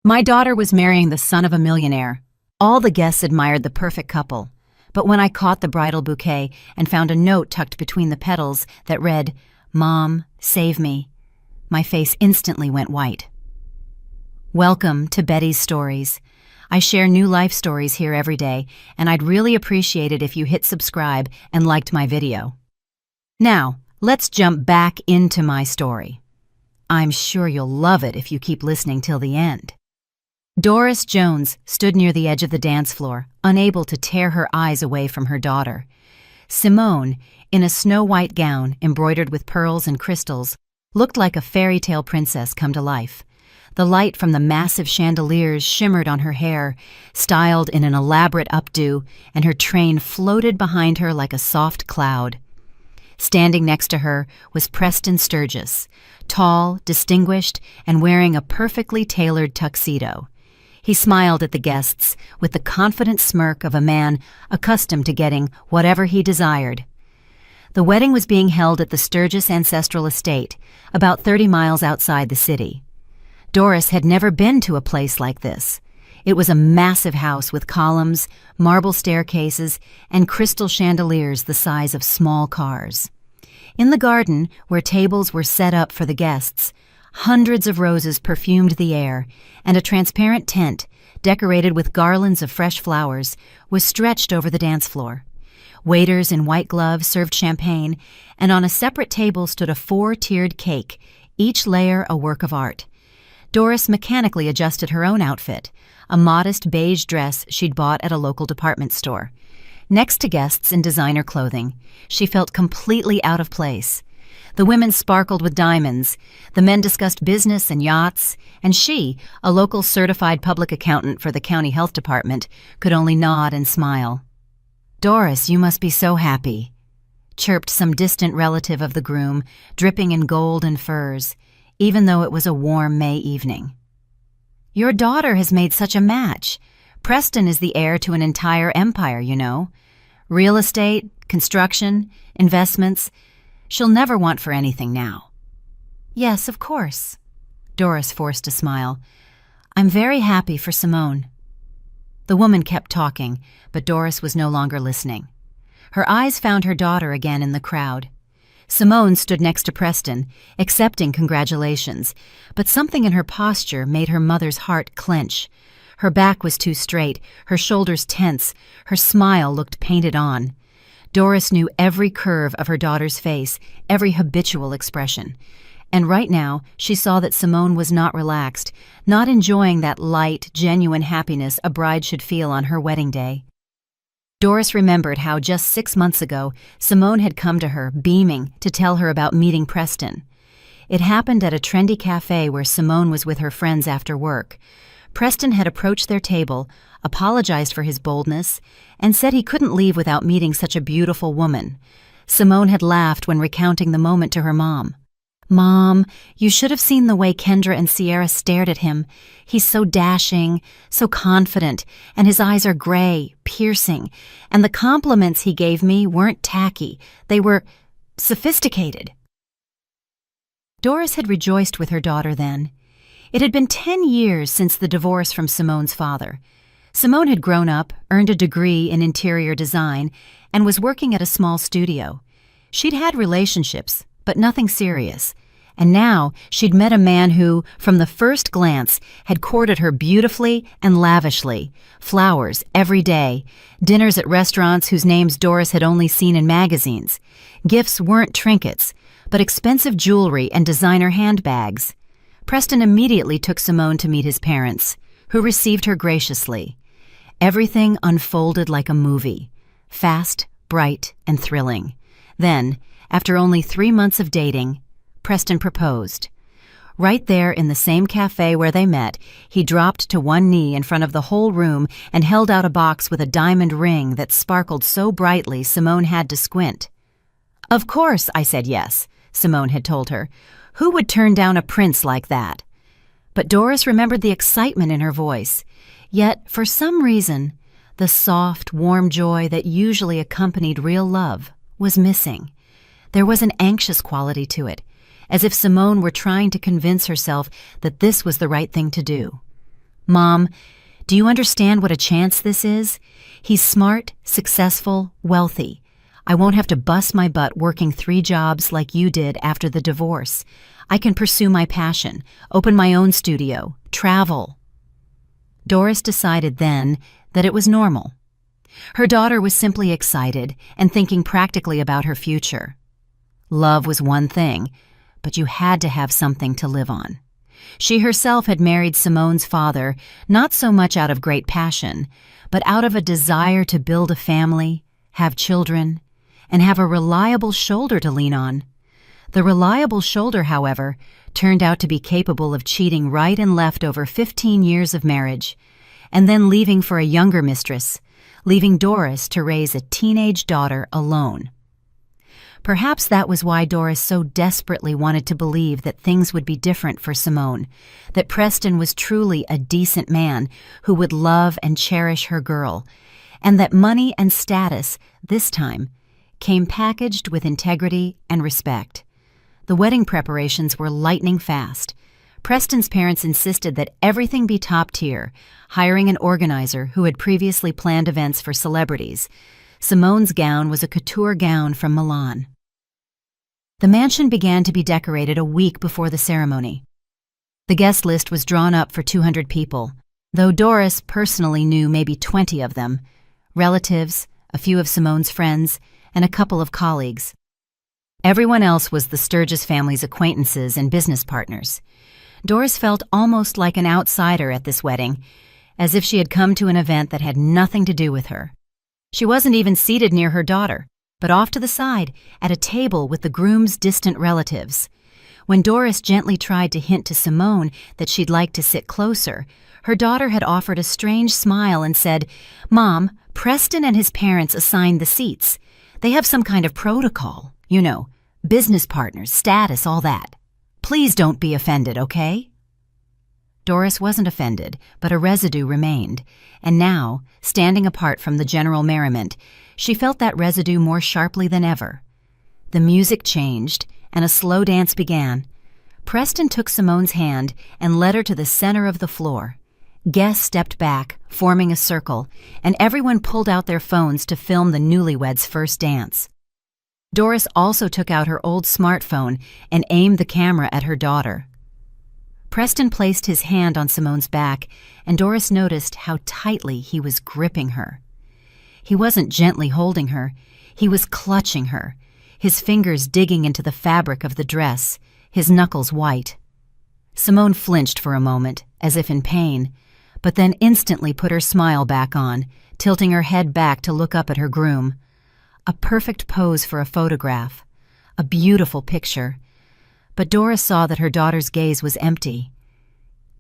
My daughter was marrying the son of a millionaire. All the guests admired the perfect couple. But when I caught the bridal bouquet and found a note tucked between the petals that read, "Mom, save me," my face instantly went white. Welcome to Betty's Stories. I share new life stories here every day, and I'd really appreciate it if you hit subscribe and liked my video. Now, let's jump back into my story. I'm sure you'll love it if you keep listening till the end. Doris Jones stood near the edge of the dance floor, unable to tear her eyes away from her daughter. Simone, in a snow-white gown embroidered with pearls and crystals, looked like a fairy tale princess come to life. The light from the massive chandeliers shimmered on her hair, styled in an elaborate updo, and her train floated behind her like a soft cloud. Standing next to her was Preston Sturgis, tall, distinguished, and wearing a perfectly tailored tuxedo. He smiled at the guests with the confident smirk of a man accustomed to getting whatever he desired. The wedding was being held at the Sturgis Ancestral Estate, about 30 miles outside the city. Doris had never been to a place like this. It was a massive house with columns, marble staircases, and crystal chandeliers the size of small cars. In the garden, where tables were set up for the guests, hundreds of roses perfumed the air, and a transparent tent, decorated with garlands of fresh flowers, was stretched over the dance floor. Waiters in white gloves served champagne, and on a separate table stood a 4-tiered cake, each layer a work of art. Doris mechanically adjusted her own outfit, a modest beige dress she'd bought at a local department store. Next to guests in designer clothing, she felt completely out of place. The women sparkled with diamonds, the men discussed business and yachts, and she, a local certified public accountant for the county health department, could only nod and smile. "Doris, you must be so happy," chirped some distant relative of the groom, dripping in gold and furs, even though it was a warm May evening. "Your daughter has made such a match. Preston is the heir to an entire empire, you know. Real estate, construction, investments. She'll never want for anything now." "Yes, of course." Doris forced a smile. "I'm very happy for Simone." The woman kept talking, but Doris was no longer listening. Her eyes found her daughter again in the crowd. Simone stood next to Preston, accepting congratulations, but something in her posture made her mother's heart clench. Her back was too straight, her shoulders tense, her smile looked painted on. Doris knew every curve of her daughter's face, every habitual expression. And right now, she saw that Simone was not relaxed, not enjoying that light, genuine happiness a bride should feel on her wedding day. Doris remembered how just 6 months ago, Simone had come to her, beaming, to tell her about meeting Preston. It happened at a trendy cafe where Simone was with her friends after work. Preston had approached their table, apologized for his boldness, and said he couldn't leave without meeting such a beautiful woman. Simone had laughed when recounting the moment to her mom. "Mom, you should have seen the way Kendra and Sierra stared at him. He's so dashing, so confident, and his eyes are gray, piercing, and the compliments he gave me weren't tacky. They were sophisticated." Doris had rejoiced with her daughter then. It had been 10 years since the divorce from Simone's father. Simone had grown up, earned a degree in interior design, and was working at a small studio. She'd had relationships, but nothing serious. And now she'd met a man who, from the first glance, had courted her beautifully and lavishly. Flowers every day, dinners at restaurants whose names Doris had only seen in magazines. Gifts weren't trinkets, but expensive jewelry and designer handbags. Preston immediately took Simone to meet his parents, who received her graciously. Everything unfolded like a movie, fast, bright, and thrilling. Then, after only 3 months of dating, Preston proposed. Right there in the same cafe where they met, he dropped to one knee in front of the whole room and held out a box with a diamond ring that sparkled so brightly Simone had to squint. "Of course I said yes," Simone had told her. "Who would turn down a prince like that?" But Doris remembered the excitement in her voice. Yet, for some reason, the soft, warm joy that usually accompanied real love was missing. There was an anxious quality to it, as if Simone were trying to convince herself that this was the right thing to do. "Mom, do you understand what a chance this is? He's smart, successful, wealthy. I won't have to bust my butt working 3 jobs like you did after the divorce. I can pursue my passion, open my own studio, travel." Doris decided then that it was normal. Her daughter was simply excited and thinking practically about her future. Love was one thing, but you had to have something to live on. She herself had married Simone's father not so much out of great passion, but out of a desire to build a family, have children, and have a reliable shoulder to lean on. The reliable shoulder, however, turned out to be capable of cheating right and left over 15 years of marriage, and then leaving for a younger mistress, leaving Doris to raise a teenage daughter alone. Perhaps that was why Doris so desperately wanted to believe that things would be different for Simone, that Preston was truly a decent man who would love and cherish her girl, and that money and status, this time, came packaged with integrity and respect. The wedding preparations were lightning fast. Preston's parents insisted that everything be top tier, hiring an organizer who had previously planned events for celebrities. Simone's gown was a couture gown from Milan. The mansion began to be decorated a week before the ceremony. The guest list was drawn up for 200 people, though Doris personally knew maybe 20 of them, relatives, a few of Simone's friends, and a couple of colleagues. Everyone else was the Sturgis family's acquaintances and business partners. Doris felt almost like an outsider at this wedding, as if she had come to an event that had nothing to do with her. She wasn't even seated near her daughter, but off to the side, at a table with the groom's distant relatives. When Doris gently tried to hint to Simone that she'd like to sit closer, her daughter had offered a strange smile and said, "Mom, Preston and his parents assigned the seats. They have some kind of protocol, you know, business partners, status, all that. Please don't be offended, okay?" Doris wasn't offended, but a residue remained, and now, standing apart from the general merriment, she felt that residue more sharply than ever. The music changed, and a slow dance began. Preston took Simone's hand and led her to the center of the floor. Guests stepped back, forming a circle, and everyone pulled out their phones to film the newlyweds' first dance. Doris also took out her old smartphone and aimed the camera at her daughter. Preston placed his hand on Simone's back, and Doris noticed how tightly he was gripping her. He wasn't gently holding her, he was clutching her, his fingers digging into the fabric of the dress, his knuckles white. Simone flinched for a moment, as if in pain, but then instantly put her smile back on, tilting her head back to look up at her groom. A perfect pose for a photograph, a beautiful picture. But Doris saw that her daughter's gaze was empty,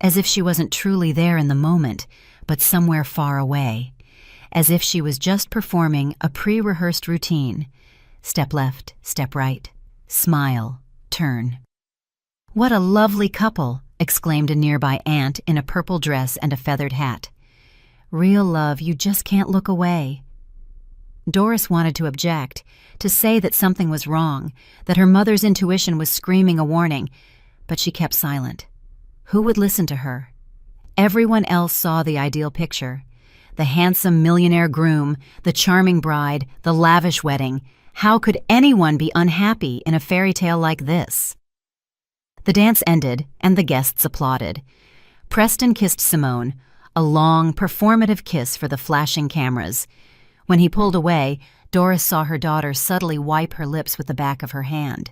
as if she wasn't truly there in the moment, but somewhere far away, as if she was just performing a pre-rehearsed routine. Step left, step right, smile, turn. "What a lovely couple," exclaimed a nearby aunt in a purple dress and a feathered hat. "Real love, you just can't look away." Doris wanted to object, to say that something was wrong, that her mother's intuition was screaming a warning, but she kept silent. Who would listen to her? Everyone else saw the ideal picture. The handsome millionaire groom, the charming bride, the lavish wedding. How could anyone be unhappy in a fairy tale like this? The dance ended, and the guests applauded. Preston kissed Simone, a long, performative kiss for the flashing cameras. When he pulled away, Doris saw her daughter subtly wipe her lips with the back of her hand.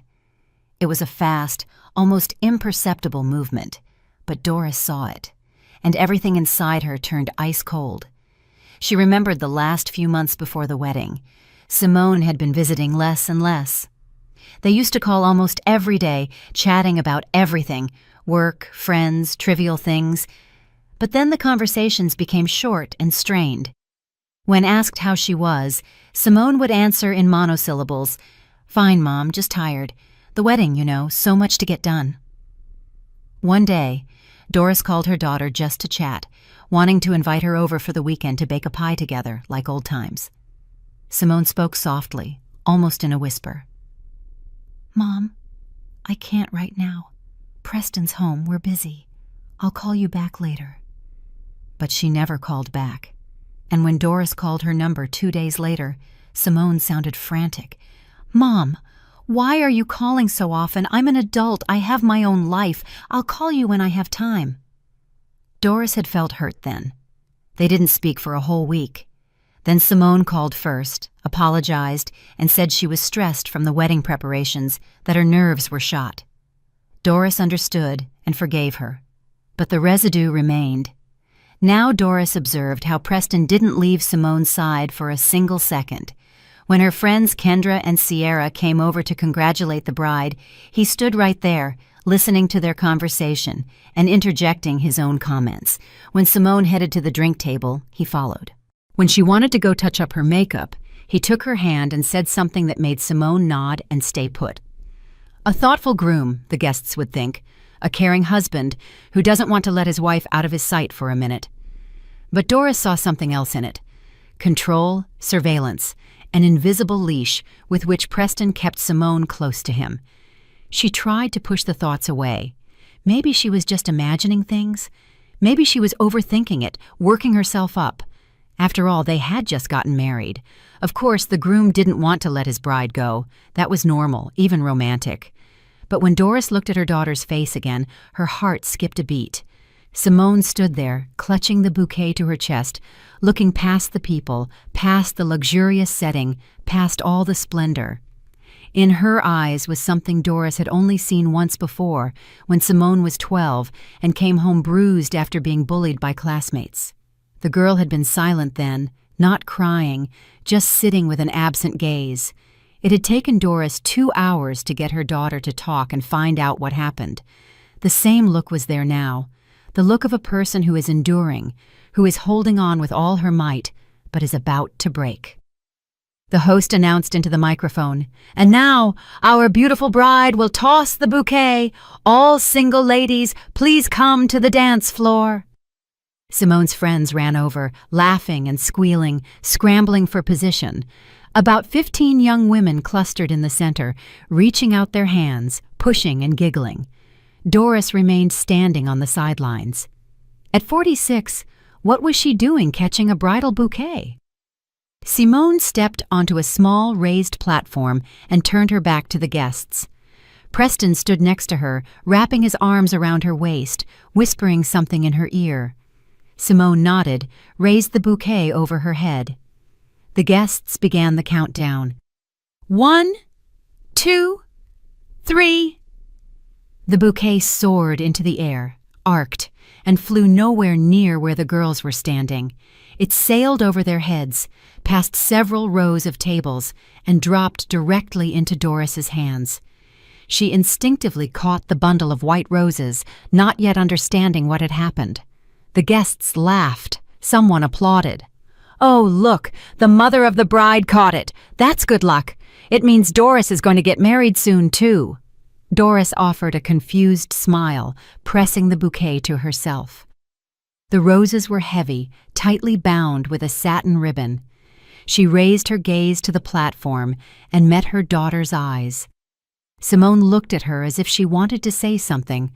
It was a fast, almost imperceptible movement, but Doris saw it, and everything inside her turned ice cold. She remembered the last few months before the wedding. Simone had been visiting less and less. They used to call almost every day, chatting about everything, work, friends, trivial things. But then the conversations became short and strained. When asked how she was, Simone would answer in monosyllables, "Fine, Mom, just tired. The wedding, you know, so much to get done." One day, Doris called her daughter just to chat, wanting to invite her over for the weekend to bake a pie together, like old times. Simone spoke softly, almost in a whisper. "Mom, I can't right now. Preston's home, we're busy. I'll call you back later." But she never called back. And when Doris called her number 2 days later, Simone sounded frantic. "Mom, why are you calling so often? I'm an adult. I have my own life. I'll call you when I have time." Doris had felt hurt then. They didn't speak for a whole week. Then Simone called first, apologized, and said she was stressed from the wedding preparations, that her nerves were shot. Doris understood and forgave her. But the residue remained. Now Doris observed how Preston didn't leave Simone's side for a single second. When her friends Kendra and Sierra came over to congratulate the bride, he stood right there, listening to their conversation and interjecting his own comments. When Simone headed to the drink table, he followed. When she wanted to go touch up her makeup, he took her hand and said something that made Simone nod and stay put. A thoughtful groom, the guests would think, a caring husband who doesn't want to let his wife out of his sight for a minute. But Doris saw something else in it. Control, surveillance, an invisible leash with which Preston kept Simone close to him. She tried to push the thoughts away. Maybe she was just imagining things. Maybe she was overthinking it, working herself up. After all, they had just gotten married. Of course, the groom didn't want to let his bride go. That was normal, even romantic. But when Doris looked at her daughter's face again, her heart skipped a beat. Simone stood there, clutching the bouquet to her chest, looking past the people, past the luxurious setting, past all the splendor. In her eyes was something Doris had only seen once before, when Simone was 12 and came home bruised after being bullied by classmates. The girl had been silent then, not crying, just sitting with an absent gaze. It had taken Doris 2 hours to get her daughter to talk and find out what happened. The same look was there now, the look of a person who is enduring, who is holding on with all her might, but is about to break. The host announced into the microphone, "And now, our beautiful bride will toss the bouquet. All single ladies, please come to the dance floor." Simone's friends ran over, laughing and squealing, scrambling for position. About 15 young women clustered in the center, reaching out their hands, pushing and giggling. Doris remained standing on the sidelines. At 46, what was she doing catching a bridal bouquet? Simone stepped onto a small raised platform and turned her back to the guests. Preston stood next to her, wrapping his arms around her waist, whispering something in her ear. Simone nodded, raised the bouquet over her head. The guests began the countdown. 1, 2, 3. The bouquet soared into the air, arced, and flew nowhere near where the girls were standing. It sailed over their heads, past several rows of tables, and dropped directly into Doris's hands. She instinctively caught the bundle of white roses, not yet understanding what had happened. The guests laughed. Someone applauded. "Oh, look, the mother of the bride caught it. That's good luck. It means Doris is going to get married soon, too." Doris offered a confused smile, pressing the bouquet to herself. The roses were heavy, tightly bound with a satin ribbon. She raised her gaze to the platform and met her daughter's eyes. Simone looked at her as if she wanted to say something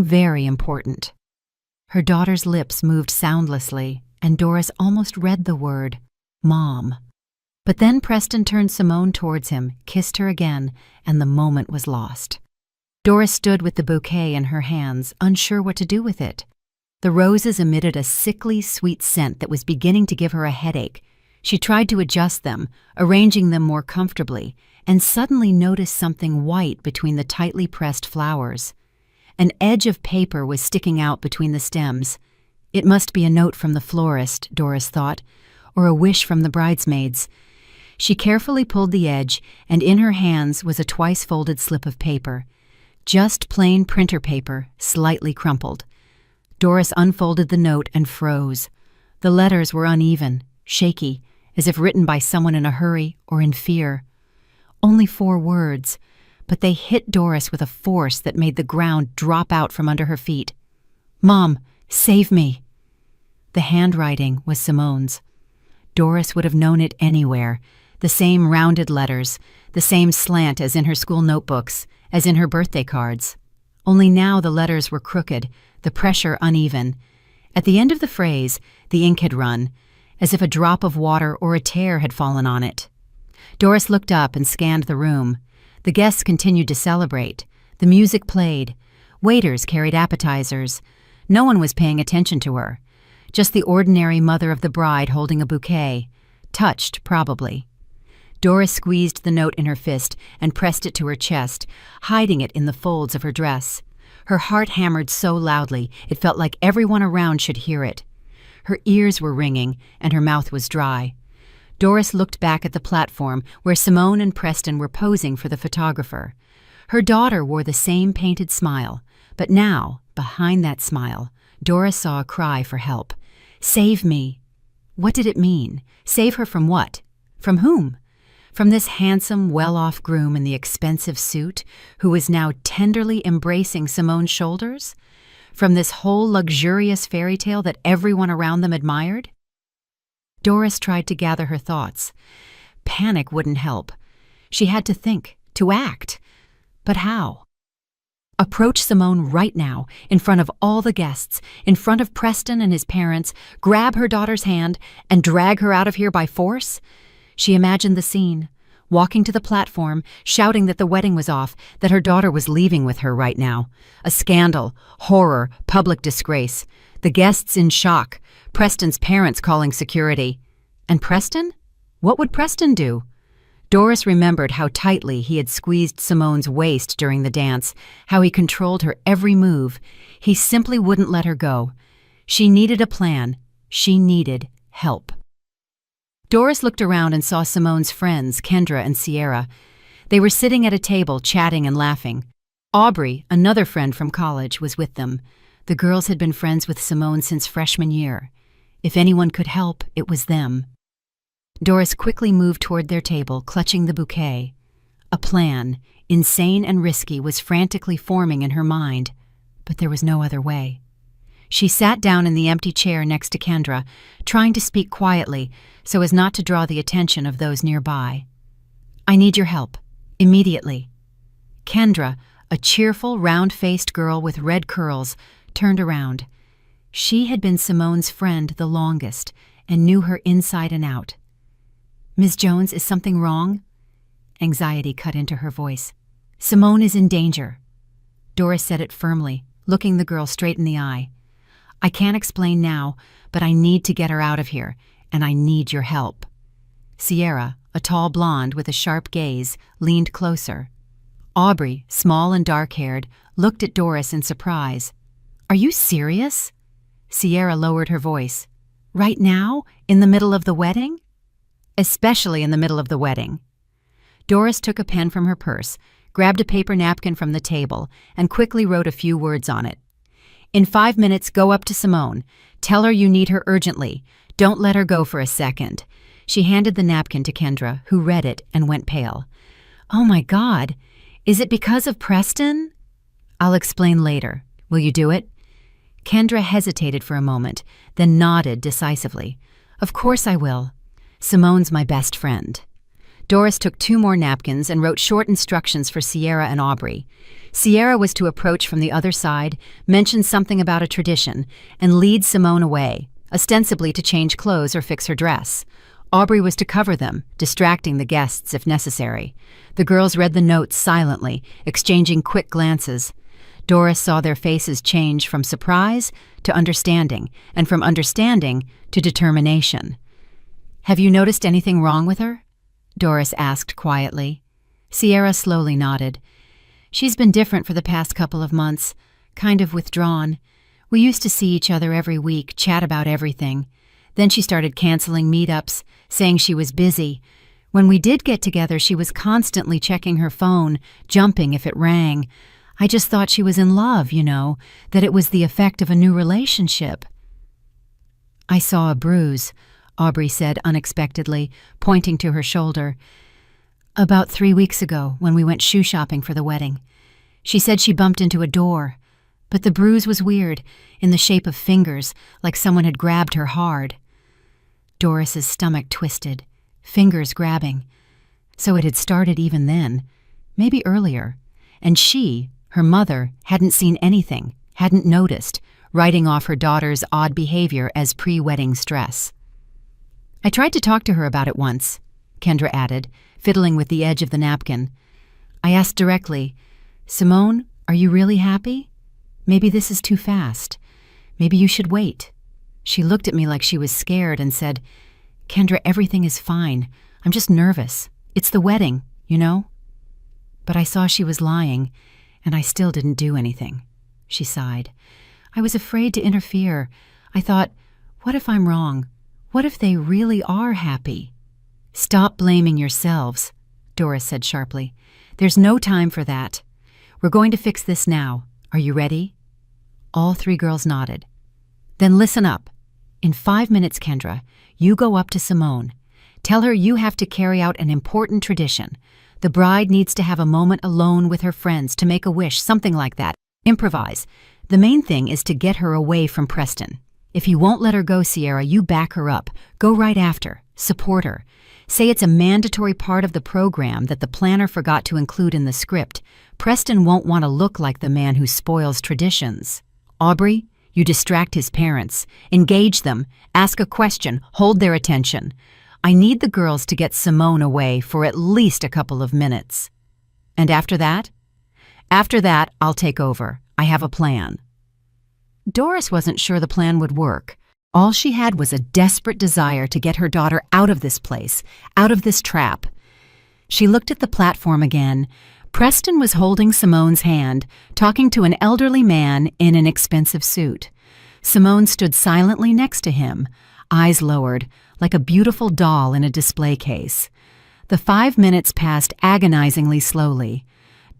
very important. Her daughter's lips moved soundlessly, and Doris almost read the word, Mom. But then Preston turned Simone towards him, kissed her again, and the moment was lost. Doris stood with the bouquet in her hands, unsure what to do with it. The roses emitted a sickly, sweet scent that was beginning to give her a headache. She tried to adjust them, arranging them more comfortably, and suddenly noticed something white between the tightly pressed flowers. An edge of paper was sticking out between the stems. It must be a note from the florist, Doris thought, or a wish from the bridesmaids. She carefully pulled the edge, and in her hands was a twice-folded slip of paper. Just plain printer paper, slightly crumpled. Doris unfolded the note and froze. The letters were uneven, shaky, as if written by someone in a hurry or in fear. Only 4 words, but they hit Doris with a force that made the ground drop out from under her feet. "Mom, save me." The handwriting was Simone's. Doris would have known it anywhere. The same rounded letters, the same slant as in her school notebooks, as in her birthday cards. Only now the letters were crooked, the pressure uneven. At the end of the phrase, the ink had run, as if a drop of water or a tear had fallen on it. Doris looked up and scanned the room. The guests continued to celebrate. The music played. Waiters carried appetizers. No one was paying attention to her. Just the ordinary mother of the bride holding a bouquet. Touched, probably. Doris squeezed the note in her fist and pressed it to her chest, hiding it in the folds of her dress. Her heart hammered so loudly it felt like everyone around should hear it. Her ears were ringing and her mouth was dry. Doris looked back at the platform where Simone and Preston were posing for the photographer. Her daughter wore the same painted smile, but now, behind that smile, Doris saw a cry for help. "Save me!" What did it mean? Save her from what? From whom? From this handsome, well-off groom in the expensive suit, who was now tenderly embracing Simone's shoulders? From this whole luxurious fairy tale that everyone around them admired? Doris tried to gather her thoughts. Panic wouldn't help. She had to think, to act. But how? Approach Simone right now, in front of all the guests, in front of Preston and his parents, grab her daughter's hand, and drag her out of here by force? She imagined the scene, walking to the platform, shouting that the wedding was off, that her daughter was leaving with her right now. A scandal, horror, public disgrace. The guests in shock, Preston's parents calling security. And Preston? What would Preston do? Doris remembered how tightly he had squeezed Simone's waist during the dance, how he controlled her every move. He simply wouldn't let her go. She needed a plan. She needed help. Doris looked around and saw Simone's friends, Kendra and Sierra. They were sitting at a table, chatting and laughing. Aubrey, another friend from college, was with them. The girls had been friends with Simone since freshman year. If anyone could help, it was them. Doris quickly moved toward their table, clutching the bouquet. A plan, insane and risky, was frantically forming in her mind, but there was no other way. She sat down in the empty chair next to Kendra, trying to speak quietly so as not to draw the attention of those nearby. "I need your help, immediately." Kendra, a cheerful, round-faced girl with red curls, turned around. She had been Simone's friend the longest and knew her inside and out. "Ms. Jones, is something wrong?" Anxiety cut into her voice. "Simone is in danger." Doris said it firmly, looking the girl straight in the eye. "I can't explain now, but I need to get her out of here, and I need your help." Sierra, a tall blonde with a sharp gaze, leaned closer. Aubrey, small and dark-haired, looked at Doris in surprise. "Are you serious?" Sierra lowered her voice. "Right now? In the middle of the wedding?" "Especially in the middle of the wedding." Doris took a pen from her purse, grabbed a paper napkin from the table, and quickly wrote a few words on it. "In 5 minutes, go up to Simone. Tell her you need her urgently. Don't let her go for a second." She handed the napkin to Kendra, who read it and went pale. "Oh my God, is it because of Preston?" "I'll explain later. Will you do it?" Kendra hesitated for a moment, then nodded decisively. "Of course I will. Simone's my best friend." Doris took 2 more napkins and wrote short instructions for Sierra and Aubrey. Sierra was to approach from the other side, mention something about a tradition, and lead Simone away, ostensibly to change clothes or fix her dress. Aubrey was to cover them, distracting the guests if necessary. The girls read the notes silently, exchanging quick glances. Doris saw their faces change from surprise to understanding, and from understanding to determination. "Have you noticed anything wrong with her?" Doris asked quietly. Sierra slowly nodded. "She's been different for the past couple of months, kind of withdrawn. We used to see each other every week, chat about everything. Then she started canceling meetups, saying she was busy. When we did get together, she was constantly checking her phone, jumping if it rang. I just thought she was in love, that it was the effect of a new relationship." "I saw a bruise," Aubrey said unexpectedly, pointing to her shoulder. "About 3 weeks ago, when we went shoe shopping for the wedding. She said she bumped into a door, but the bruise was weird, in the shape of fingers, like someone had grabbed her hard." Doris's stomach twisted, fingers grabbing. So it had started even then, maybe earlier, and she, her mother, hadn't seen anything, hadn't noticed, writing off her daughter's odd behavior as pre-wedding stress. "I tried to talk to her about it once," Kendra added, fiddling with the edge of the napkin. "I asked directly, 'Simone, are you really happy? Maybe this is too fast. Maybe you should wait.' She looked at me like she was scared and said, 'Kendra, everything is fine. I'm just nervous. It's the wedding, you know?' But I saw she was lying, and I still didn't do anything." She sighed. "I was afraid to interfere. I thought, what if I'm wrong? What if they really are happy?" "Stop blaming yourselves," Doris said sharply. "There's no time for that. We're going to fix this now. Are you ready?" All three girls nodded. "Then listen up. In 5 minutes, Kendra, you go up to Simone. Tell her you have to carry out an important tradition. The bride needs to have a moment alone with her friends to make a wish, something like that. Improvise. The main thing is to get her away from Preston. If he won't let her go, Sierra, you back her up. Go right after. Support her. Say it's a mandatory part of the program that the planner forgot to include in the script. Preston won't want to look like the man who spoils traditions. Aubrey, you distract his parents. Engage them. Ask a question. Hold their attention. I need the girls to get Simone away for at least a couple of minutes. And after that? After that, I'll take over. I have a plan." Doris wasn't sure the plan would work. All she had was a desperate desire to get her daughter out of this place, out of this trap. She looked at the platform again. Preston was holding Simone's hand, talking to an elderly man in an expensive suit. Simone stood silently next to him, eyes lowered, like a beautiful doll in a display case. The 5 minutes passed agonizingly slowly.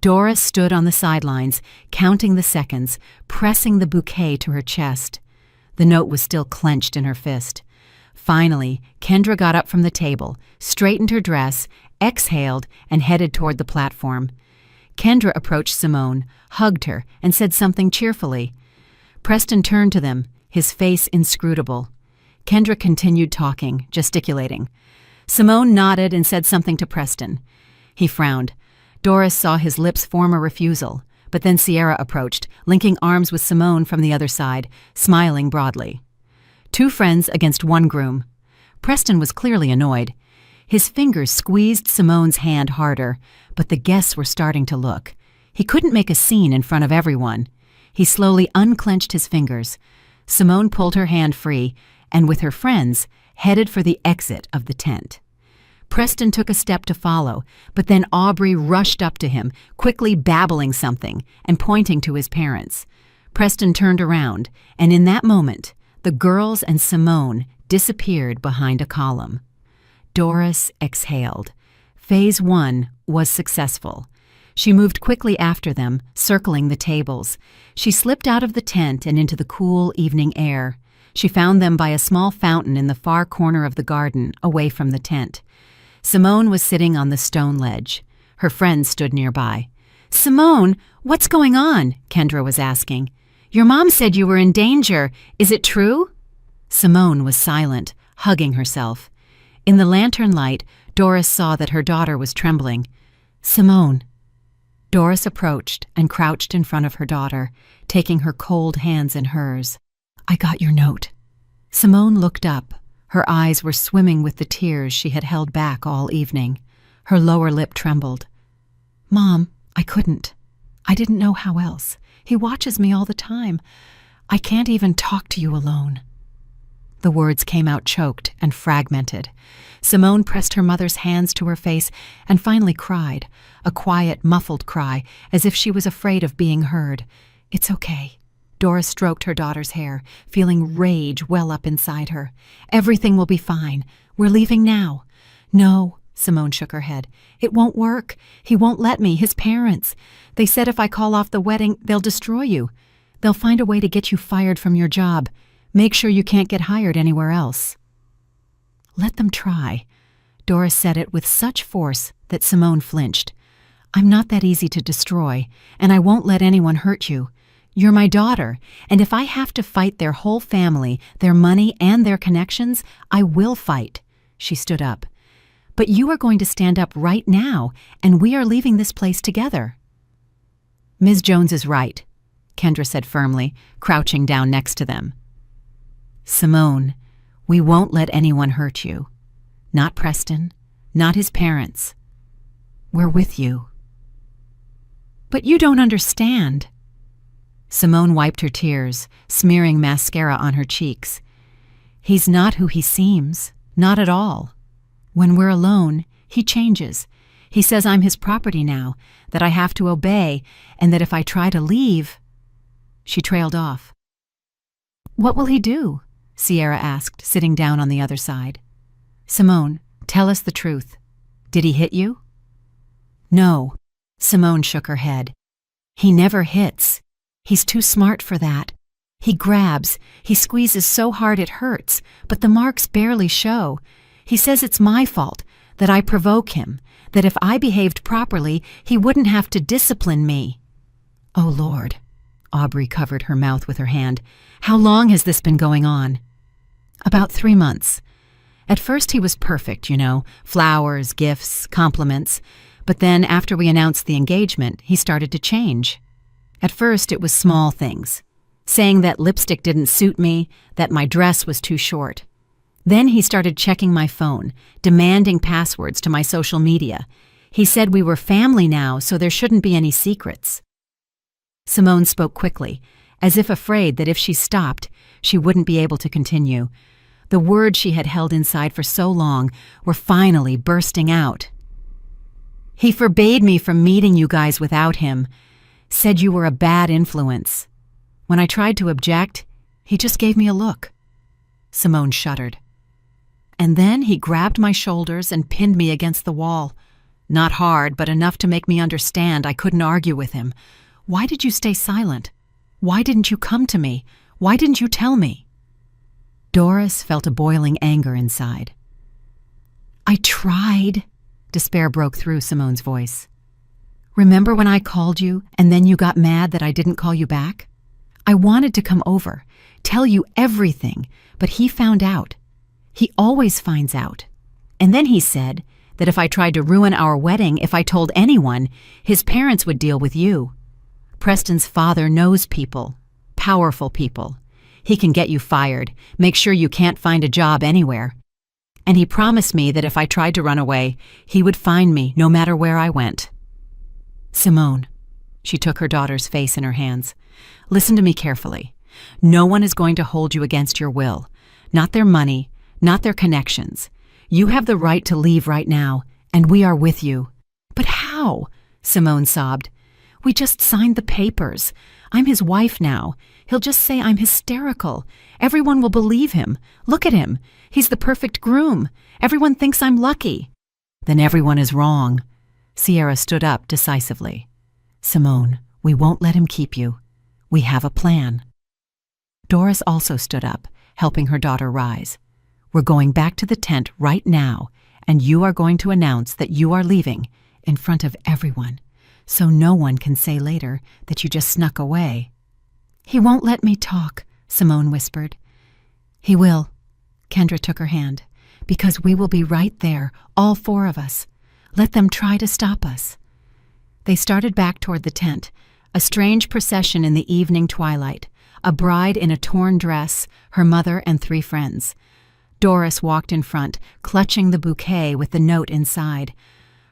Doris stood on the sidelines, counting the seconds, pressing the bouquet to her chest. The note was still clenched in her fist. Finally, Kendra got up from the table, straightened her dress, exhaled, and headed toward the platform. Kendra approached Simone, hugged her, and said something cheerfully. Preston turned to them, his face inscrutable. Kendra continued talking, gesticulating. Simone nodded and said something to Preston. He frowned. Doris saw his lips form a refusal, but then Sierra approached, linking arms with Simone from the other side, smiling broadly. 2 friends against 1 groom. Preston was clearly annoyed. His fingers squeezed Simone's hand harder, but the guests were starting to look. He couldn't make a scene in front of everyone. He slowly unclenched his fingers. Simone pulled her hand free, and with her friends, headed for the exit of the tent. Preston took a step to follow, but then Aubrey rushed up to him, quickly babbling something and pointing to his parents. Preston turned around, and in that moment, the girls and Simone disappeared behind a column. Doris exhaled. Phase 1 was successful. She moved quickly after them, circling the tables. She slipped out of the tent and into the cool evening air. She found them by a small fountain in the far corner of the garden, away from the tent. Simone was sitting on the stone ledge. Her friends stood nearby. "Simone, what's going on?" Kendra was asking. "Your mom said you were in danger. Is it true?" Simone was silent, hugging herself. In the lantern light, Doris saw that her daughter was trembling. "Simone." Doris approached and crouched in front of her daughter, taking her cold hands in hers. "I got your note." Simone looked up. Her eyes were swimming with the tears she had held back all evening. Her lower lip trembled. "Mom, I couldn't. I didn't know how else. He watches me all the time. I can't even talk to you alone." The words came out choked and fragmented. Simone pressed her mother's hands to her face and finally cried, a quiet, muffled cry, as if she was afraid of being heard. "It's okay." Doris stroked her daughter's hair, feeling rage well up inside her. "Everything will be fine. We're leaving now." "No," Simone shook her head. "It won't work. He won't let me, his parents. They said if I call off the wedding, they'll destroy you. They'll find a way to get you fired from your job. Make sure you can't get hired anywhere else." "Let them try." Doris said it with such force that Simone flinched. "I'm not that easy to destroy, and I won't let anyone hurt you. You're my daughter, and if I have to fight their whole family, their money, and their connections, I will fight." She stood up. "But you are going to stand up right now, and we are leaving this place together." "Ms. Jones is right." Kendra said firmly, crouching down next to them. Simone, we won't let anyone hurt you. Not Preston, not his parents. We're with you. But you don't understand. Simone wiped her tears, smearing mascara on her cheeks. He's not who he seems, not at all. When we're alone, he changes. He says I'm his property now, that I have to obey, and that if I try to leave... She trailed off. What will he do? Sierra asked, sitting down on the other side. Simone, tell us the truth. Did he hit you? No. Simone shook her head. He never hits. He's too smart for that. He grabs. He squeezes so hard it hurts, but the marks barely show. He says it's my fault, that I provoke him, that if I behaved properly, he wouldn't have to discipline me. Oh, Lord. Aubrey covered her mouth with her hand. How long has this been going on? About 3 months. At first he was perfect, flowers, gifts, compliments. But then after we announced the engagement, he started to change. At first it was small things. Saying that lipstick didn't suit me, that my dress was too short. Then he started checking my phone, demanding passwords to my social media. He said we were family now, so there shouldn't be any secrets. Simone spoke quickly, as if afraid that if she stopped, she wouldn't be able to continue. The words she had held inside for so long were finally bursting out. He forbade me from meeting you guys without him, said you were a bad influence. When I tried to object, he just gave me a look. Simone shuddered. And then he grabbed my shoulders and pinned me against the wall. Not hard, but enough to make me understand I couldn't argue with him. Why did you stay silent? Why didn't you come to me? Why didn't you tell me? Doris felt a boiling anger inside. I tried. Despair broke through Simone's voice. Remember when I called you and then you got mad that I didn't call you back? I wanted to come over, tell you everything, but he found out. He always finds out. And then he said that if I tried to ruin our wedding, if I told anyone, his parents would deal with you. Preston's father knows people, powerful people. He can get you fired, make sure you can't find a job anywhere. And he promised me that if I tried to run away, he would find me no matter where I went. Simone, she took her daughter's face in her hands, listen to me carefully. No one is going to hold you against your will. Not their money, not their connections. You have the right to leave right now, and we are with you. But how? Simone sobbed. We just signed the papers. I'm his wife now. He'll just say I'm hysterical. Everyone will believe him. Look at him. He's the perfect groom. Everyone thinks I'm lucky. Then everyone is wrong. Sierra stood up decisively. Simone, we won't let him keep you. We have a plan. Doris also stood up, helping her daughter rise. We're going back to the tent right now, and you are going to announce that you are leaving in front of everyone, so no one can say later that you just snuck away. He won't let me talk, Simone whispered. He will. Kendra took her hand. Because we will be right there, all 4 of us. Let them try to stop us. They started back toward the tent, a strange procession in the evening twilight, a bride in a torn dress, her mother and 3 friends. Doris walked in front, clutching the bouquet with the note inside.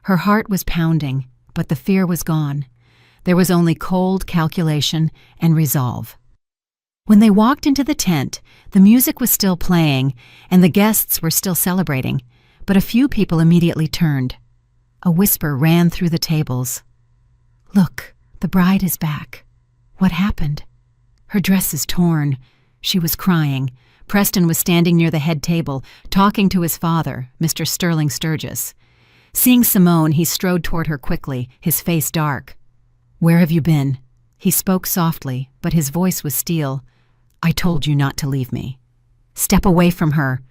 Her heart was pounding, but the fear was gone. There was only cold calculation and resolve. When they walked into the tent, the music was still playing, and the guests were still celebrating, but a few people immediately turned. A whisper ran through the tables. Look, the bride is back. What happened? Her dress is torn. She was crying. Preston was standing near the head table, talking to his father, Mr. Sterling Sturgis. Seeing Simone, he strode toward her quickly, his face dark. Where have you been? He spoke softly, but his voice was steel. I told you not to leave me. Step away from her.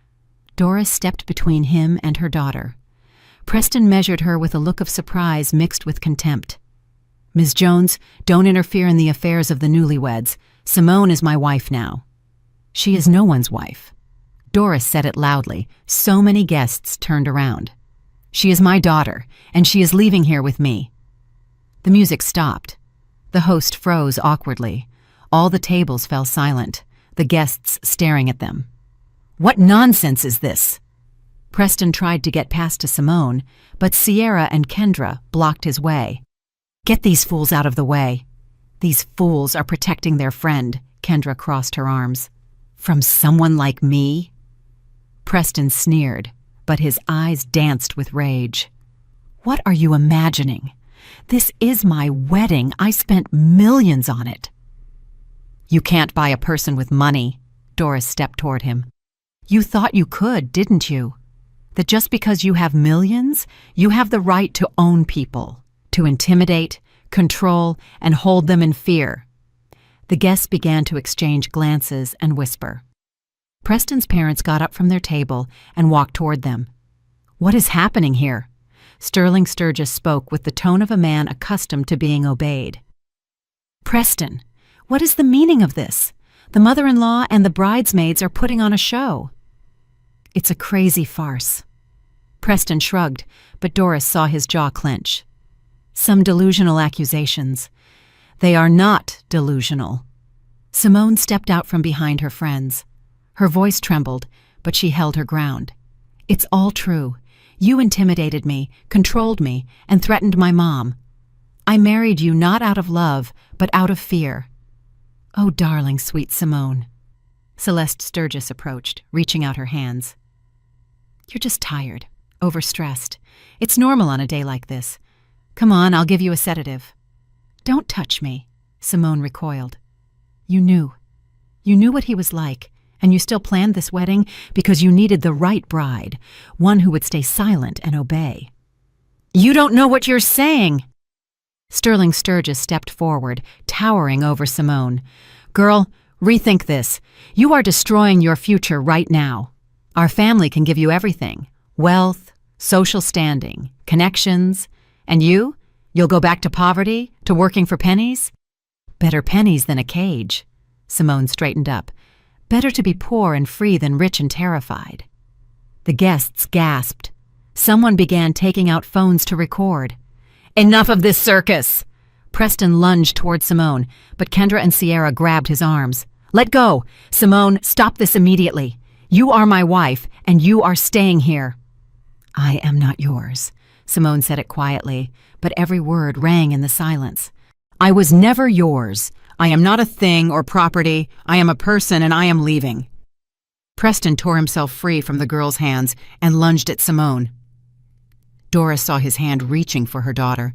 Doris stepped between him and her daughter. Preston measured her with a look of surprise mixed with contempt. Ms. Jones, don't interfere in the affairs of the newlyweds. Simone is my wife now. She is no one's wife. Doris said it loudly. So many guests turned around. She is my daughter, and she is leaving here with me. The music stopped. The host froze awkwardly. All the tables fell silent, the guests staring at them. "What nonsense is this?" Preston tried to get past to Simone, but Sierra and Kendra blocked his way. "Get these fools out of the way." "These fools are protecting their friend," Kendra crossed her arms. "From someone like me?" Preston sneered, but his eyes danced with rage. "What are you imagining? This is my wedding. I spent millions on it." "You can't buy a person with money." Doris stepped toward him. "You thought you could, didn't you? That just because you have millions, you have the right to own people, to intimidate, control, and hold them in fear." The guests began to exchange glances and whisper. Preston's parents got up from their table and walked toward them. "What is happening here?" Sterling Sturgis spoke with the tone of a man accustomed to being obeyed. "Preston, what is the meaning of this? The mother-in-law and the bridesmaids are putting on a show." "It's a crazy farce." Preston shrugged, but Doris saw his jaw clench. "Some delusional accusations. They are not delusional." Simone stepped out from behind her friends. Her voice trembled, but she held her ground. "It's all true. You intimidated me, controlled me, and threatened my mom. I married you not out of love, but out of fear." "Oh, darling, sweet Simone." Celeste Sturgis approached, reaching out her hands. "You're just tired, overstressed. It's normal on a day like this. Come on, I'll give you a sedative." "Don't touch me," Simone recoiled. You knew what he was like, and you still planned this wedding because you needed the right bride, one who would stay silent and obey." "You don't know what you're saying!" Sterling Sturgis stepped forward, towering over Simone. "Girl, rethink this. You are destroying your future right now. Our family can give you everything: wealth, social standing, connections. And you'll go back to poverty, to working for pennies? Better pennies than a cage." Simone straightened up. "Better to be poor and free than rich and terrified." The guests gasped. Someone began taking out phones to record. "Enough of this circus!" Preston lunged toward Simone, but Kendra and Sierra grabbed his arms. "Let go! Simone, stop this immediately. You are my wife, and you are staying here." "I am not yours," Simone said it quietly, but every word rang in the silence. "I was never yours. I am not a thing or property. I am a person, and I am leaving." Preston tore himself free from the girl's hands and lunged at Simone. Doris saw his hand reaching for her daughter,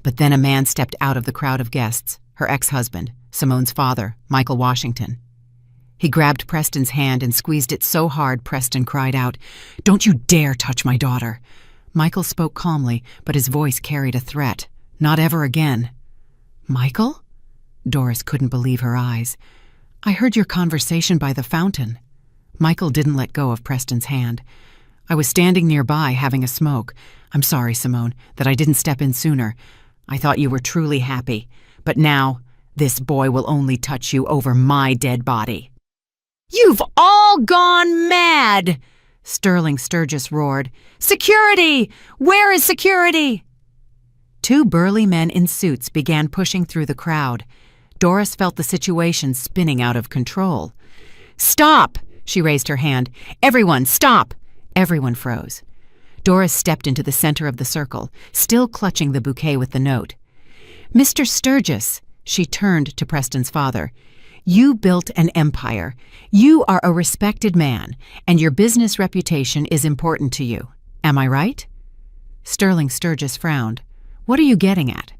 but then a man stepped out of the crowd of guests, her ex-husband, Simone's father, Michael Washington. He grabbed Preston's hand and squeezed it so hard Preston cried out, "Don't you dare touch my daughter!" Michael spoke calmly, but his voice carried a threat. "Not ever again." "Michael?" Doris couldn't believe her eyes. "I heard your conversation by the fountain." Michael didn't let go of Preston's hand. "I was standing nearby having a smoke. I'm sorry, Simone, that I didn't step in sooner. I thought you were truly happy. But now, this boy will only touch you over my dead body." "You've all gone mad!" Sterling Sturgis roared. "Security! Where is security?" Two burly men in suits began pushing through the crowd. Doris felt the situation spinning out of control. "Stop!" She raised her hand. "Everyone, stop!" Everyone froze. Doris stepped into the center of the circle, still clutching the bouquet with the note. "Mr. Sturgis," she turned to Preston's father, "you built an empire. You are a respected man, and your business reputation is important to you. Am I right?" Sterling Sturgis frowned. "What are you getting at?"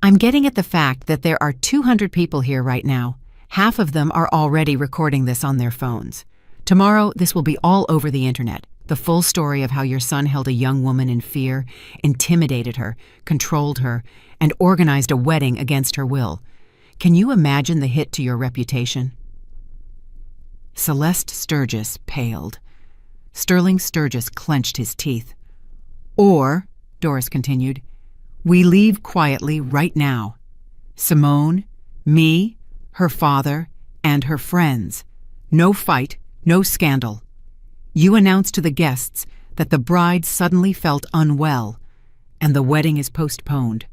"I'm getting at the fact that there are 200 people here right now. Half of them are already recording this on their phones. Tomorrow, this will be all over the internet. The full story of how your son held a young woman in fear, intimidated her, controlled her, and organized a wedding against her will. Can you imagine the hit to your reputation?" Celeste Sturgis paled. Sterling Sturgis clenched his teeth. "Or," Doris continued, "we leave quietly right now. Simone, me, her father, and her friends. No fight, no scandal. You announce to the guests that the bride suddenly felt unwell, and the wedding is postponed.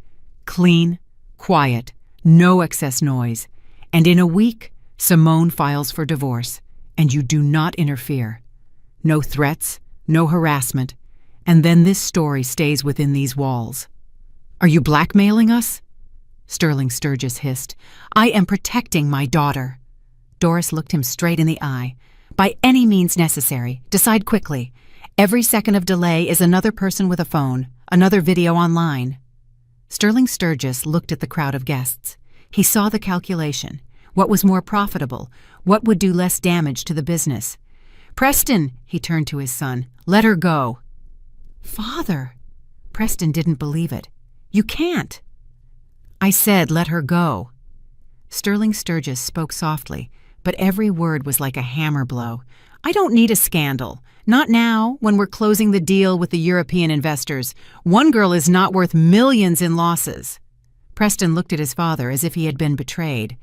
Clean, quiet, no excess noise. And in a week, Simone files for divorce, and you do not interfere. No threats, no harassment, and then this story stays within these walls. Are you blackmailing us? Sterling Sturgis hissed. I am protecting my daughter. Doris looked him straight in the eye. By any means necessary, decide quickly. Every second of delay is another person with a phone, another video online. Sterling Sturgis looked at the crowd of guests. He saw the calculation. What was more profitable? What would do less damage to the business? Preston, he turned to his son, let her go. Father! Preston didn't believe it. You can't. I said let her go. Sterling Sturgis spoke softly, but every word was like a hammer blow. I don't need a scandal. Not now, when we're closing the deal with the European investors. One girl is not worth millions in losses. Preston looked at his father as if he had been betrayed.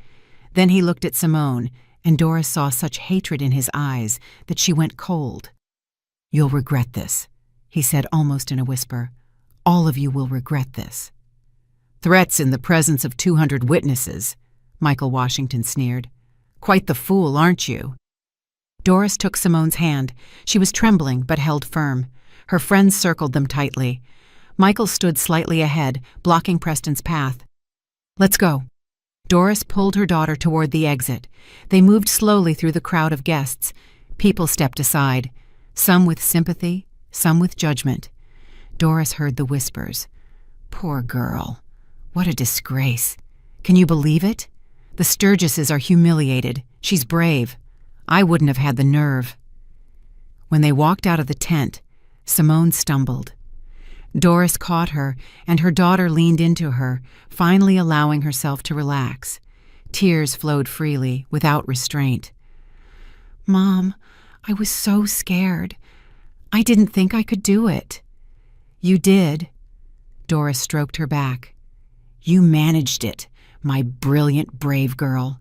Then he looked at Simone, and Doris saw such hatred in his eyes that she went cold. You'll regret this, he said almost in a whisper. All of you will regret this. Threats in the presence of 200 witnesses, Michael Washington sneered. Quite the fool, aren't you? Doris took Simone's hand. She was trembling but held firm. Her friends circled them tightly. Michael stood slightly ahead, blocking Preston's path. Let's go. Doris pulled her daughter toward the exit. They moved slowly through the crowd of guests. People stepped aside, some with sympathy, some with judgment. Doris heard the whispers. Poor girl. What a disgrace. Can you believe it? The Sturgises are humiliated. She's brave. I wouldn't have had the nerve. When they walked out of the tent, Simone stumbled. Doris caught her, and her daughter leaned into her, finally allowing herself to relax. Tears flowed freely, without restraint. Mom, I was so scared. I didn't think I could do it. You did. Doris stroked her back. You managed it, my brilliant, brave girl.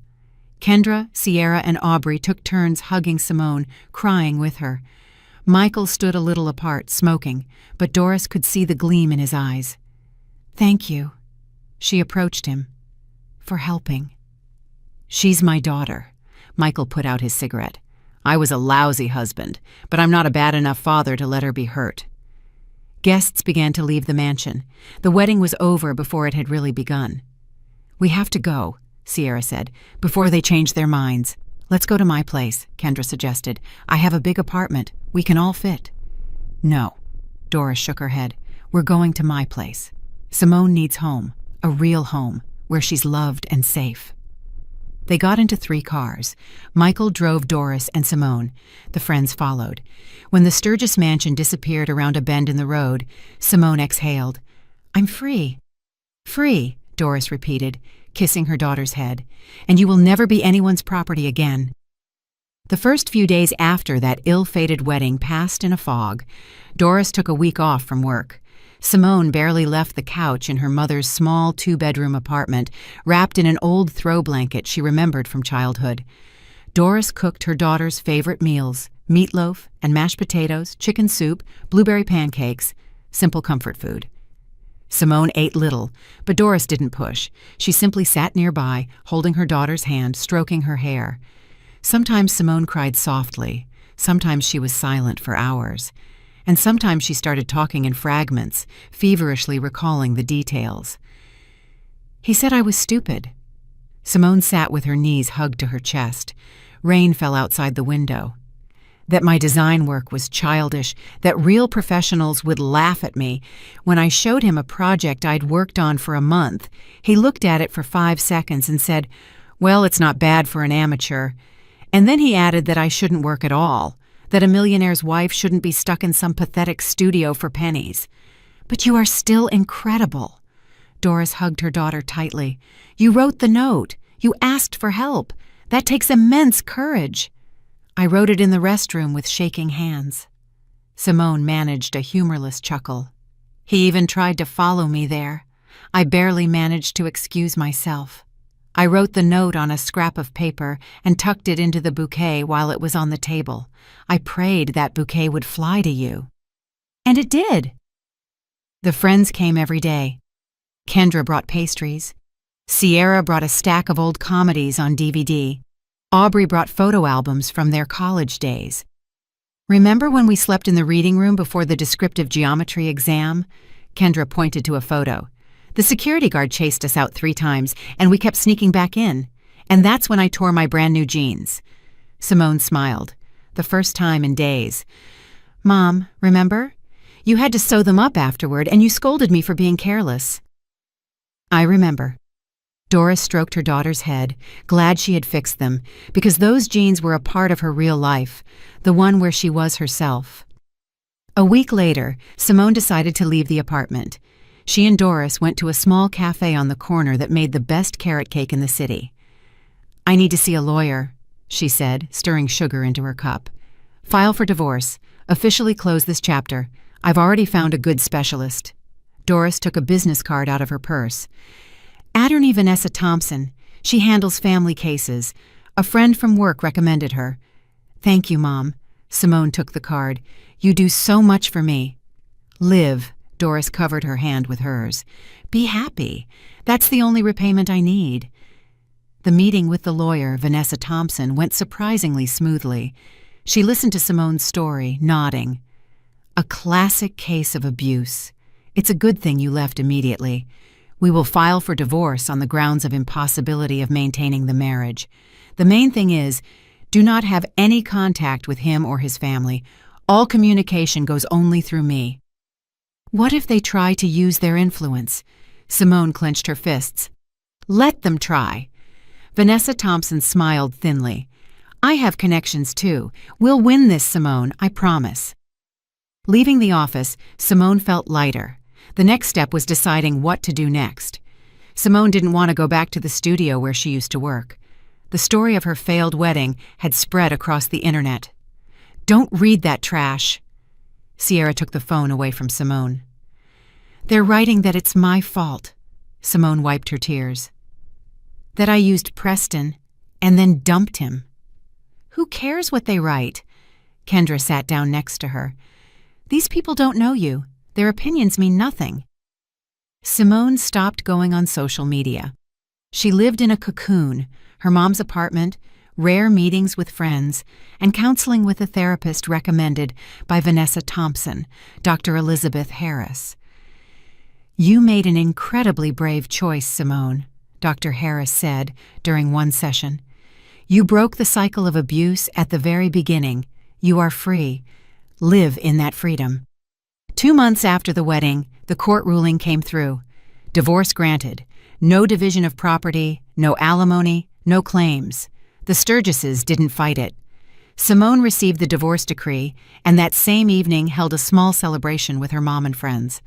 Kendra, Sierra, and Aubrey took turns hugging Simone, crying with her. Michael stood a little apart, smoking, but Doris could see the gleam in his eyes. Thank you. She approached him. For helping. She's my daughter. Michael put out his cigarette. I was a lousy husband, but I'm not a bad enough father to let her be hurt. Guests began to leave the mansion. The wedding was over before it had really begun. We have to go, Sierra said, before they change their minds. Let's go to my place, Kendra suggested. I have a big apartment. We can all fit. No. Doris shook her head. We're going to my place. Simone needs home, a real home, where she's loved and safe. They got into 3 cars. Michael drove Doris and Simone. The friends followed. When the Sturgis mansion disappeared around a bend in the road, Simone exhaled. I'm free. Free, Doris repeated, kissing her daughter's head. And you will never be anyone's property again. The first few days after that ill-fated wedding passed in a fog. Doris took a week off from work. Simone barely left the couch in her mother's small 2-bedroom apartment, wrapped in an old throw blanket she remembered from childhood. Doris cooked her daughter's favorite meals, meatloaf and mashed potatoes, chicken soup, blueberry pancakes, simple comfort food. Simone ate little, but Doris didn't push. She simply sat nearby, holding her daughter's hand, stroking her hair. Sometimes Simone cried softly. Sometimes she was silent for hours. And sometimes she started talking in fragments, feverishly recalling the details. He said I was stupid. Simone sat with her knees hugged to her chest. Rain fell outside the window. That my design work was childish, that real professionals would laugh at me. When I showed him a project I'd worked on for a month, he looked at it for 5 seconds and said, well, it's not bad for an amateur. And then he added that I shouldn't work at all, that a millionaire's wife shouldn't be stuck in some pathetic studio for pennies. But you are still incredible. Doris hugged her daughter tightly. You wrote the note. You asked for help. That takes immense courage. I wrote it in the restroom with shaking hands. Simone managed a humorless chuckle. He even tried to follow me there. I barely managed to excuse myself. I wrote the note on a scrap of paper and tucked it into the bouquet while it was on the table. I prayed that bouquet would fly to you. And it did. The friends came every day. Kendra brought pastries. Sierra brought a stack of old comedies on DVD. Aubrey brought photo albums from their college days. Remember when we slept in the reading room before the descriptive geometry exam? Kendra pointed to a photo. The security guard chased us out 3 times, and we kept sneaking back in. And that's when I tore my brand new jeans. Simone smiled. The first time in days. Mom, remember? You had to sew them up afterward, and you scolded me for being careless. I remember. Doris stroked her daughter's head, glad she had fixed them, because those jeans were a part of her real life, the one where she was herself. A week later, Simone decided to leave the apartment. She and Doris went to a small cafe on the corner that made the best carrot cake in the city. I need to see a lawyer, she said, stirring sugar into her cup. File for divorce. Officially close this chapter. I've already found a good specialist. Doris took a business card out of her purse. Attorney Vanessa Thompson. She handles family cases. A friend from work recommended her. Thank you, Mom. Simone took the card. You do so much for me. Live. Doris covered her hand with hers. Be happy. That's the only repayment I need. The meeting with the lawyer, Vanessa Thompson, went surprisingly smoothly. She listened to Simone's story, nodding. A classic case of abuse. It's a good thing you left immediately. We will file for divorce on the grounds of impossibility of maintaining the marriage. The main thing is, do not have any contact with him or his family. All communication goes only through me. What if they try to use their influence? Simone clenched her fists. Let them try. Vanessa Thompson smiled thinly. I have connections too. We'll win this, Simone, I promise. Leaving the office, Simone felt lighter. The next step was deciding what to do next. Simone didn't want to go back to the studio where she used to work. The story of her failed wedding had spread across the internet. Don't read that trash. Sierra took the phone away from Simone. They're writing that it's my fault. Simone wiped her tears. That I used Preston and then dumped him. Who cares what they write? Kendra sat down next to her. These people don't know you. Their opinions mean nothing. Simone stopped going on social media. She lived in a cocoon, her mom's apartment, rare meetings with friends, and counseling with a therapist recommended by Vanessa Thompson, Dr. Elizabeth Harris. You made an incredibly brave choice, Simone, Dr. Harris said during one session. You broke the cycle of abuse at the very beginning. You are free. Live in that freedom. 2 months after the wedding, the court ruling came through. Divorce granted. No division of property, no alimony, no claims. The Sturgises didn't fight it. Simone received the divorce decree, and that same evening held a small celebration with her mom and friends.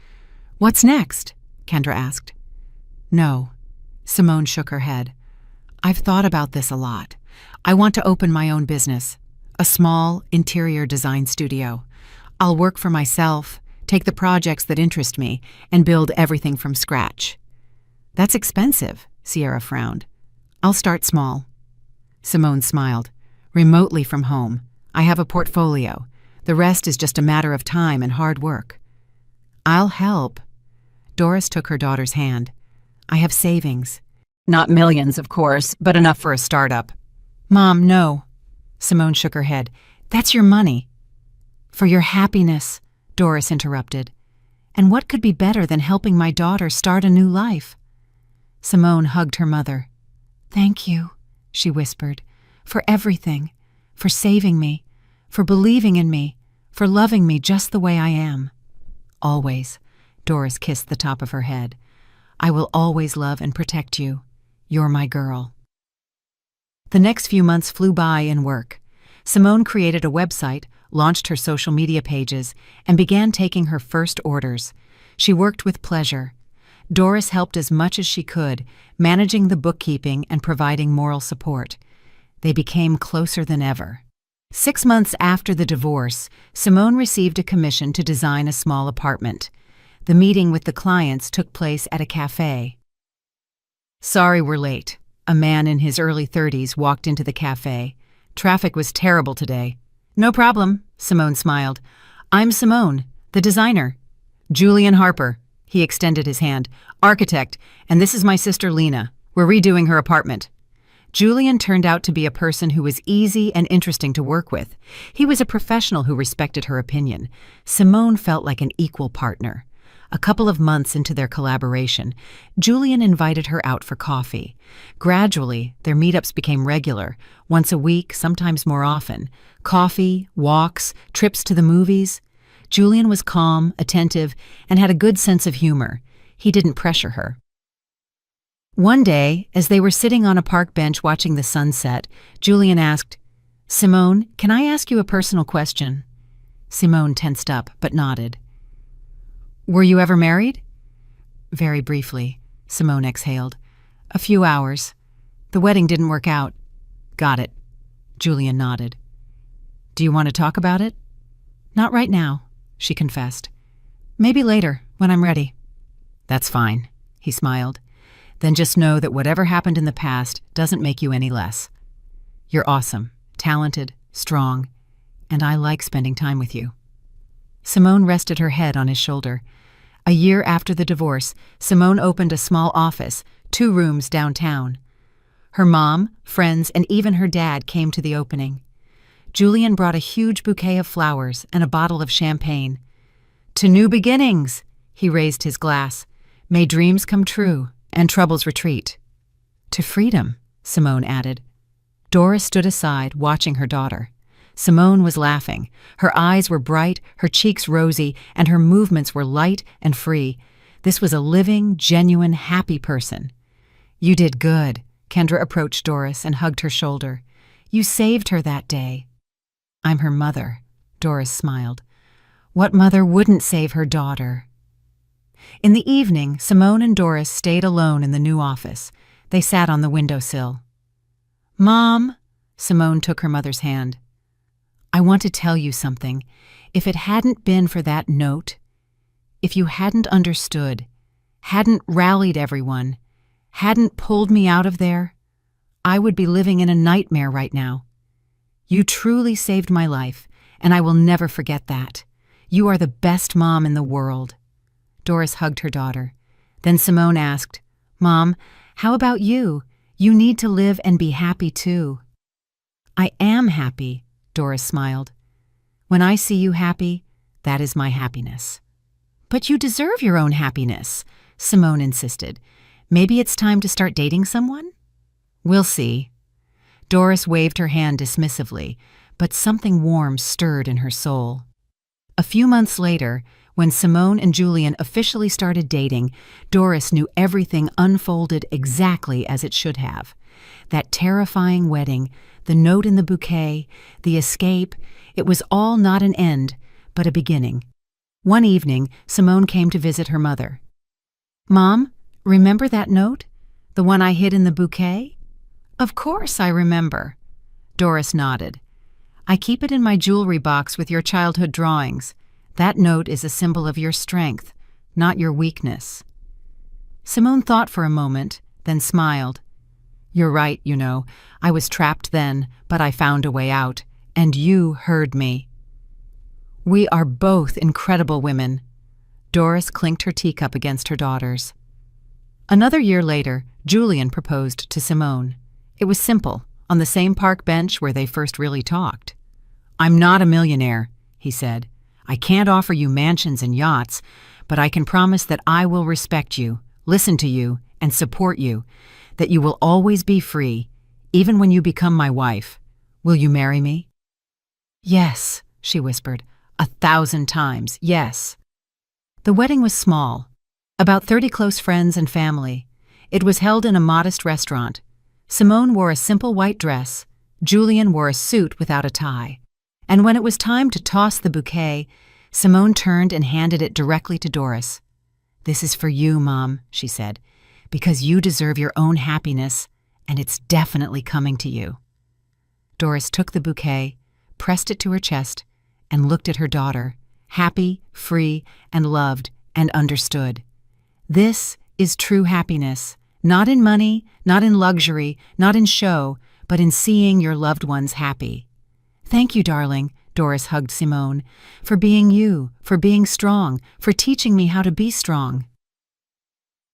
What's next? Kendra asked. No. Simone shook her head. I've thought about this a lot. I want to open my own business. A small interior design studio. I'll work for myself, take the projects that interest me, and build everything from scratch. That's expensive, Sierra frowned. I'll start small. Simone smiled. Remotely from home. I have a portfolio. The rest is just a matter of time and hard work. I'll help. Doris took her daughter's hand. I have savings. Not millions, of course, but enough for a startup. Mom, no. Simone shook her head. That's your money. For your happiness, Doris interrupted. And what could be better than helping my daughter start a new life? Simone hugged her mother. Thank you, she whispered, for everything, for saving me, for believing in me, for loving me just the way I am. Always, Doris kissed the top of her head. I will always love and protect you. You're my girl. The next few months flew by in work. Simone created a website, launched her social media pages, and began taking her first orders. She worked with pleasure. Doris helped as much as she could, managing the bookkeeping and providing moral support. They became closer than ever. 6 months after the divorce, Simone received a commission to design a small apartment. The meeting with the clients took place at a cafe. Sorry we're late. A man in his early 30s walked into the cafe. Traffic was terrible today. No problem, Simone smiled. I'm Simone, the designer. Julian Harper. He extended his hand. Architect, and this is my sister Lena. We're redoing her apartment." Julian turned out to be a person who was easy and interesting to work with. He was a professional who respected her opinion. Simone felt like an equal partner. A couple of months into their collaboration, Julian invited her out for coffee. Gradually, their meetups became regular, once a week, sometimes more often. Coffee, walks, trips to the movies. Julian was calm, attentive, and had a good sense of humor. He didn't pressure her. One day, as they were sitting on a park bench watching the sunset, Julian asked, "Simone, can I ask you a personal question?" Simone tensed up, but nodded. "Were you ever married?" "Very briefly," Simone exhaled. "A few hours. The wedding didn't work out." "Got it." Julian nodded. "Do you want to talk about it?" "Not right now," she confessed. "Maybe later, when I'm ready." "That's fine," he smiled. "Then just know that whatever happened in the past doesn't make you any less. You're awesome, talented, strong, and I like spending time with you." Simone rested her head on his shoulder. A year after the divorce, Simone opened a small office, 2 rooms downtown. Her mom, friends, and even her dad came to the opening. Julian brought a huge bouquet of flowers and a bottle of champagne. "To new beginnings," he raised his glass. "May dreams come true and troubles retreat." "To freedom," Simone added. Doris stood aside, watching her daughter. Simone was laughing. Her eyes were bright, her cheeks rosy, and her movements were light and free. This was a living, genuine, happy person. "You did good." Kendra approached Doris and hugged her shoulder. "You saved her that day." "I'm her mother," Doris smiled. "What mother wouldn't save her daughter?" In the evening, Simone and Doris stayed alone in the new office. They sat on the windowsill. "Mom," Simone took her mother's hand. "I want to tell you something. If it hadn't been for that note, if you hadn't understood, hadn't rallied everyone, hadn't pulled me out of there, I would be living in a nightmare right now. You truly saved my life, and I will never forget that. You are the best mom in the world." Doris hugged her daughter. Then Simone asked, "Mom, how about you? You need to live and be happy too." "I am happy," Doris smiled. "When I see you happy, that is my happiness." "But you deserve your own happiness," Simone insisted. "Maybe it's time to start dating someone?" "We'll see." Doris waved her hand dismissively, but something warm stirred in her soul. A few months later, when Simone and Julian officially started dating, Doris knew everything unfolded exactly as it should have. That terrifying wedding, the note in the bouquet, the escape, it was all not an end, but a beginning. One evening, Simone came to visit her mother. "Mom, remember that note? The one I hid in the bouquet?" "Of course I remember." Doris nodded. "I keep it in my jewelry box with your childhood drawings. That note is a symbol of your strength, not your weakness." Simone thought for a moment, then smiled. "You're right, you know. I was trapped then, but I found a way out, and you heard me." "We are both incredible women." Doris clinked her teacup against her daughter's. Another year later, Julian proposed to Simone. It was simple, on the same park bench where they first really talked. "I'm not a millionaire," he said. "I can't offer you mansions and yachts, but I can promise that I will respect you, listen to you, and support you, that you will always be free, even when you become my wife. Will you marry me?" "Yes," she whispered, 1,000 times, yes. The wedding was small, about 30 close friends and family. It was held in a modest restaurant. Simone wore a simple white dress. Julian wore a suit without a tie. And when it was time to toss the bouquet, Simone turned and handed it directly to Doris. "This is for you, Mom," she said, "because you deserve your own happiness, and it's definitely coming to you." Doris took the bouquet, pressed it to her chest, and looked at her daughter, happy, free, and loved, and understood. This is true happiness, not in money, not in luxury, not in show, but in seeing your loved ones happy. "Thank you, darling," Doris hugged Simone, "for being you, for being strong, for teaching me how to be strong."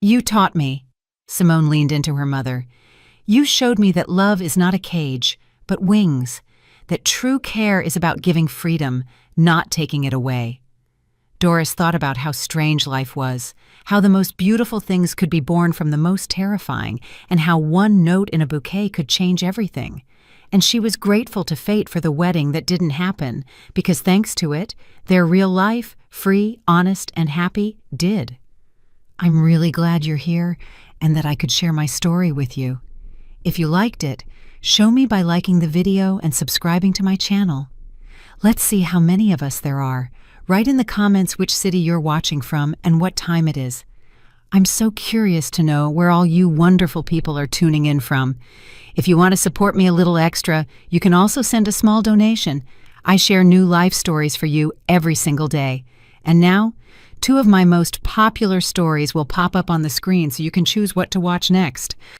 "You taught me." Simone leaned into her mother. You showed me that love is not a cage, but wings, that true care is about giving freedom, not taking it away. Doris thought about how strange life was, how the most beautiful things could be born from the most terrifying, and how one note in a bouquet could change everything. And she was grateful to fate for the wedding that didn't happen, because thanks to it, their real life, free, honest, and happy, did. I'm really glad you're here and that I could share my story with you. If you liked it, show me by liking the video and subscribing to my channel. Let's see how many of us there are. Write in the comments which city you're watching from and what time it is. I'm so curious to know where all you wonderful people are tuning in from. If you want to support me a little extra, you can also send a small donation. I share new life stories for you every single day. And now, 2 of my most popular stories will pop up on the screen so you can choose what to watch next.